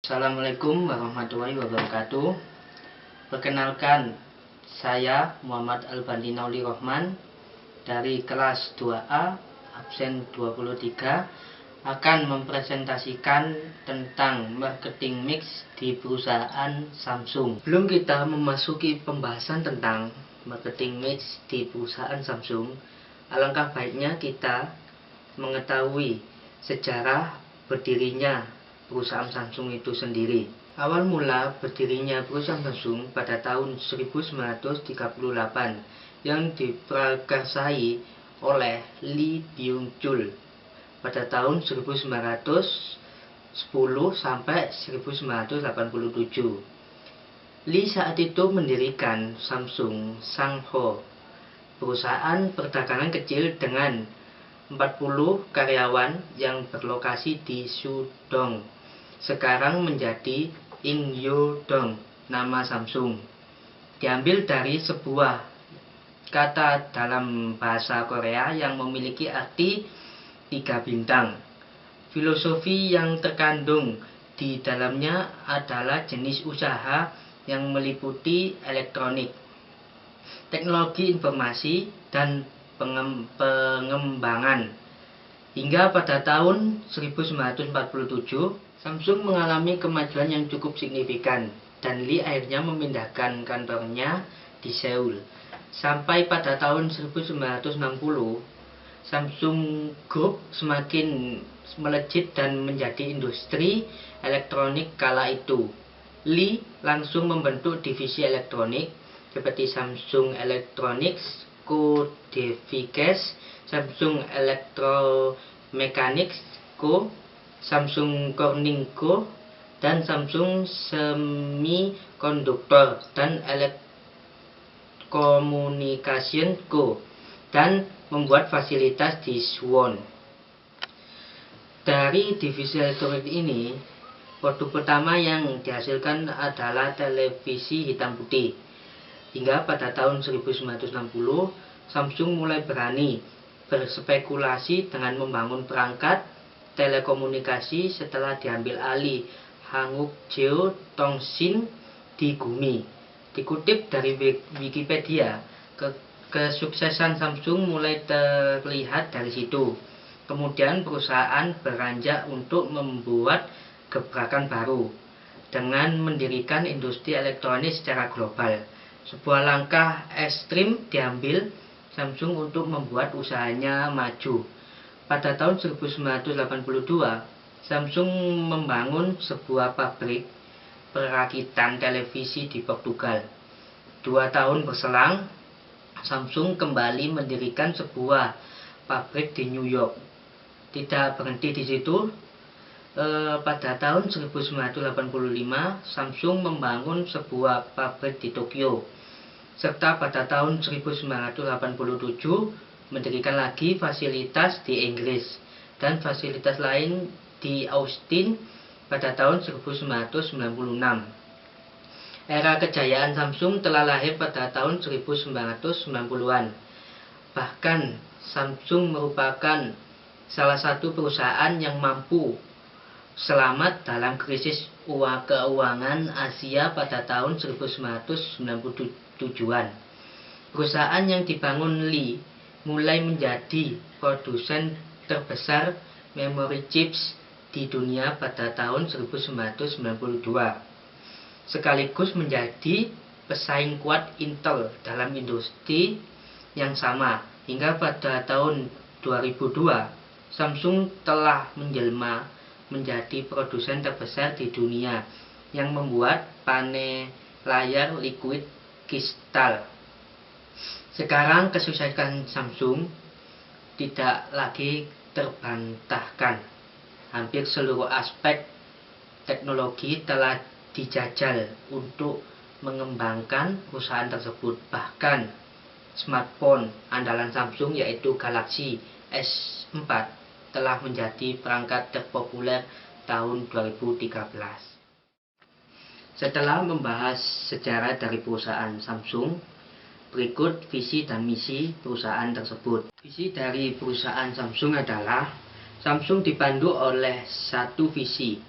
Assalamualaikum warahmatullahi wabarakatuh. Perkenalkan, saya Muhammad Albandi Nauli Rohman dari kelas 2A absen 23 akan mempresentasikan tentang marketing mix di perusahaan Samsung. Sebelum kita memasuki pembahasan tentang marketing mix di perusahaan Samsung, alangkah baiknya kita mengetahui sejarah berdirinya perusahaan Samsung itu sendiri. Awal mula berdirinya perusahaan Samsung pada tahun 1938 yang diprakarsai oleh Lee Byung-chul pada tahun 1910 sampai 1987. Lee saat itu mendirikan Samsung Sangho, perusahaan perdagangan kecil dengan 40 karyawan yang berlokasi di Sudong. Sekarang menjadi Ingyodong. Nama Samsung diambil dari sebuah kata dalam bahasa Korea yang memiliki arti 3 bintang. Filosofi yang terkandung di dalamnya adalah jenis usaha yang meliputi elektronik, teknologi informasi, dan pengembangan. Hingga pada tahun 1947, Samsung mengalami kemajuan yang cukup signifikan dan Lee akhirnya memindahkan kantornya di Seoul. Sampai pada tahun 1960, Samsung Group semakin melejit dan menjadi industri elektronik kala itu. Lee langsung membentuk divisi elektronik seperti Samsung Electronics Co. Devices, Samsung Electromechanics Co., Samsung Corning Co., dan Samsung Semiconductor dan Electrocommunication Co., dan membuat fasilitas di Suwon. Dari divisi elektronik ini, produk pertama yang dihasilkan adalah televisi hitam putih. Hingga pada tahun 1960, Samsung mulai berani berspekulasi dengan membangun perangkat telekomunikasi setelah diambil alih Hanguk-jeou Tongshin di Gumi. Dikutip dari Wikipedia, kesuksesan Samsung mulai terlihat dari situ. Kemudian perusahaan beranjak untuk membuat gebrakan baru dengan mendirikan industri elektronik secara global. Sebuah langkah ekstrim diambil Samsung untuk membuat usahanya maju. Pada tahun 1982, Samsung membangun sebuah pabrik perakitan televisi di Portugal. 2 tahun berselang, Samsung kembali mendirikan sebuah pabrik di New York. Tidak berhenti di situ, pada tahun 1985, Samsung membangun sebuah pabrik di Tokyo. Serta pada tahun 1987, mendirikan lagi fasilitas di Inggris dan fasilitas lain di Austin pada tahun 1996. Era kejayaan Samsung telah lahir pada tahun 1990-an. Bahkan Samsung merupakan salah satu perusahaan yang mampu selamat dalam krisis keuangan Asia pada tahun 1997-an. Perusahaan yang dibangun Lee mulai menjadi produsen terbesar memori chips di dunia pada tahun 1992, sekaligus menjadi pesaing kuat Intel dalam industri yang sama. Hingga pada tahun 2002, Samsung telah menjelma menjadi produsen terbesar di dunia yang membuat panel layar liquid kristal. Sekarang kesuksesan Samsung tidak lagi terbantahkan. Hampir seluruh aspek teknologi telah dijajal untuk mengembangkan perusahaan tersebut. Bahkan smartphone andalan Samsung yaitu Galaxy S4 telah menjadi perangkat terpopuler tahun 2013. Setelah membahas sejarah dari perusahaan Samsung, berikut visi dan misi perusahaan tersebut. Visi dari perusahaan Samsung adalah Samsung dipandu oleh satu visi,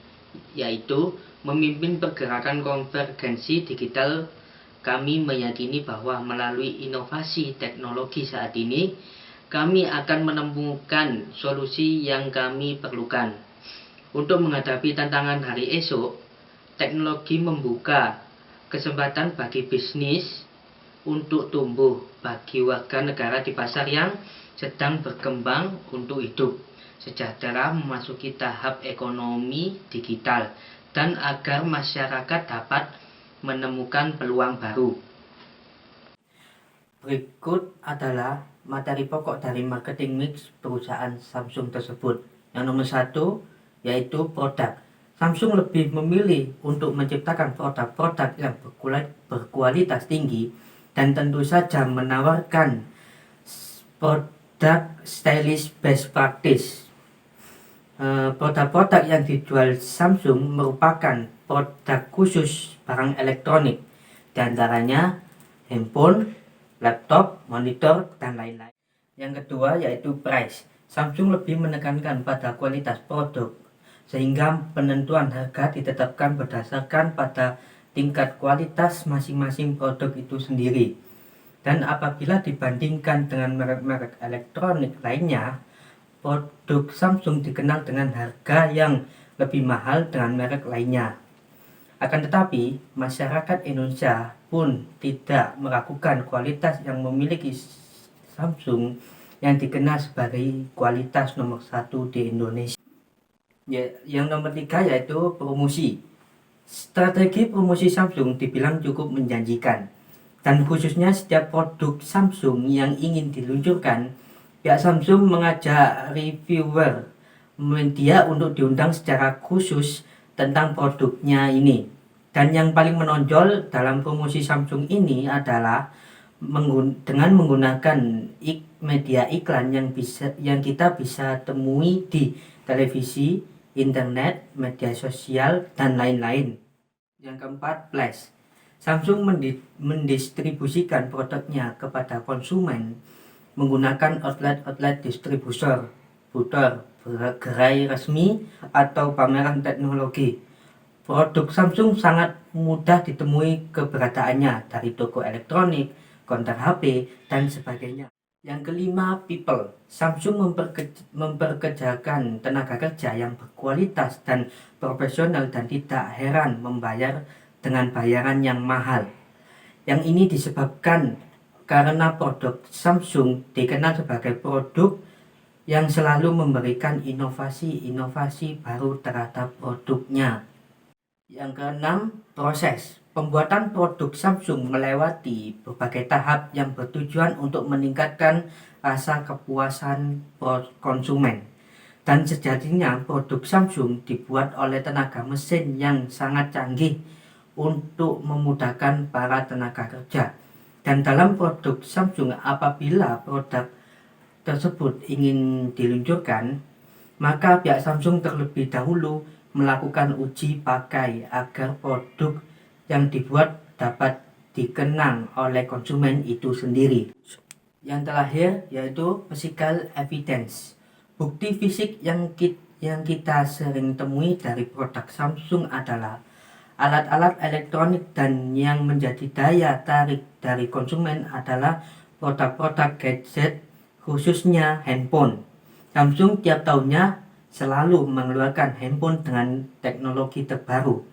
yaitu memimpin pergerakan konvergensi digital. Kami meyakini bahwa melalui inovasi teknologi saat ini, kami akan menemukan solusi yang kami perlukan. Untuk menghadapi tantangan hari esok, teknologi membuka kesempatan bagi bisnis untuk tumbuh, bagi warga negara di pasar yang sedang berkembang untuk hidup sejahtera memasuki tahap ekonomi digital, dan agar masyarakat dapat menemukan peluang baru. Berikut adalah materi pokok dari marketing mix perusahaan Samsung tersebut. Yang nomor 1 yaitu produk. Samsung lebih memilih untuk menciptakan produk-produk yang berkualitas tinggi dan tentu saja menawarkan produk stylish best practice. Produk-produk yang dijual Samsung merupakan produk khusus barang elektronik, diantaranya handphone, laptop, monitor, dan lain-lain. Yang kedua yaitu price. Samsung lebih menekankan pada kualitas produk, sehingga penentuan harga ditetapkan berdasarkan pada tingkat kualitas masing-masing produk itu sendiri. Dan apabila dibandingkan dengan merek-merek elektronik lainnya, produk Samsung dikenal dengan harga yang lebih mahal dengan merek lainnya. Akan tetapi, masyarakat Indonesia pun tidak meragukan kualitas yang memiliki Samsung yang dikenal sebagai kualitas nomor 1 di Indonesia. Yang nomor 3 yaitu promosi. Strategi promosi Samsung dibilang cukup menjanjikan, dan khususnya setiap produk Samsung yang ingin diluncurkan, pihak Samsung mengajak reviewer media untuk diundang secara khusus tentang produknya ini. Dan yang paling menonjol dalam promosi Samsung ini adalah dengan menggunakan media iklan yang kita bisa temui di televisi, internet, media sosial, dan lain-lain. Yang keempat, flash. Samsung mendistribusikan produknya kepada konsumen menggunakan outlet distributor, gerai resmi, atau pameran teknologi. Produk Samsung sangat mudah ditemui keberadaannya dari toko elektronik, konter HP, dan sebagainya. Yang kelima, people. Samsung memperkerjakan tenaga kerja yang berkualitas dan profesional dan tidak heran membayar dengan bayaran yang mahal. Yang ini disebabkan karena produk Samsung dikenal sebagai produk yang selalu memberikan inovasi-inovasi baru terhadap produknya. Yang keenam, proses. Pembuatan produk Samsung melewati berbagai tahap yang bertujuan untuk meningkatkan rasa kepuasan konsumen. Dan sejatinya produk Samsung dibuat oleh tenaga mesin yang sangat canggih untuk memudahkan para tenaga kerja. Dan dalam produk Samsung, apabila produk tersebut ingin diluncurkan, maka pihak Samsung terlebih dahulu melakukan uji pakai agar produk yang dibuat dapat dikenang oleh konsumen itu sendiri. Yang terakhir yaitu physical evidence. Bukti fisik yang kita sering temui dari produk Samsung adalah alat-alat elektronik, dan yang menjadi daya tarik dari konsumen adalah produk-produk gadget, khususnya handphone. Samsung tiap tahunnya selalu mengeluarkan handphone dengan teknologi terbaru.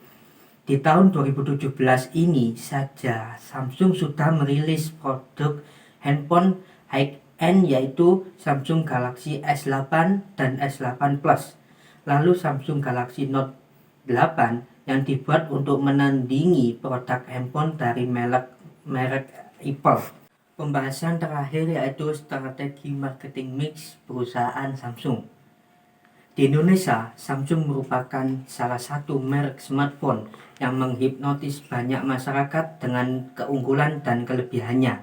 Di tahun 2017 ini saja Samsung sudah merilis produk handphone high-end yaitu Samsung Galaxy S8 dan S8 Plus. Lalu Samsung Galaxy Note 8 yang dibuat untuk menandingi produk handphone dari merek Apple. Pembahasan terakhir yaitu strategi marketing mix perusahaan Samsung. Di Indonesia, Samsung merupakan salah satu merek smartphone yang menghipnotis banyak masyarakat dengan keunggulan dan kelebihannya.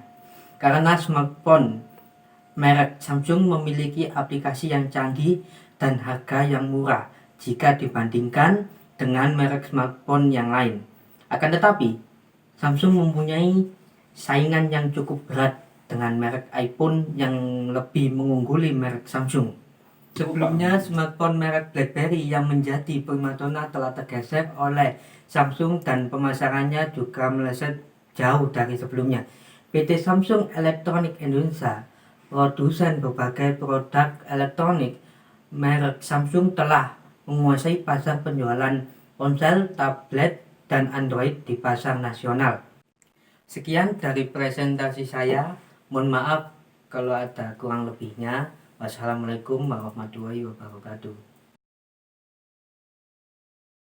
Karena smartphone merek Samsung memiliki aplikasi yang canggih dan harga yang murah jika dibandingkan dengan merek smartphone yang lain. Akan tetapi, Samsung mempunyai saingan yang cukup berat dengan merek iPhone yang lebih mengungguli merek Samsung. Sebelumnya, smartphone merek BlackBerry yang menjadi primadona telah tergeser oleh Samsung dan pemasarannya juga meleset jauh dari sebelumnya. PT Samsung Electronics Indonesia, produsen berbagai produk elektronik merek Samsung, telah menguasai pasar penjualan ponsel, tablet, dan Android di pasar nasional. Sekian dari presentasi saya. Mohon maaf kalau ada kurang lebihnya. Wassalamualaikum warahmatullahi wabarakatuh.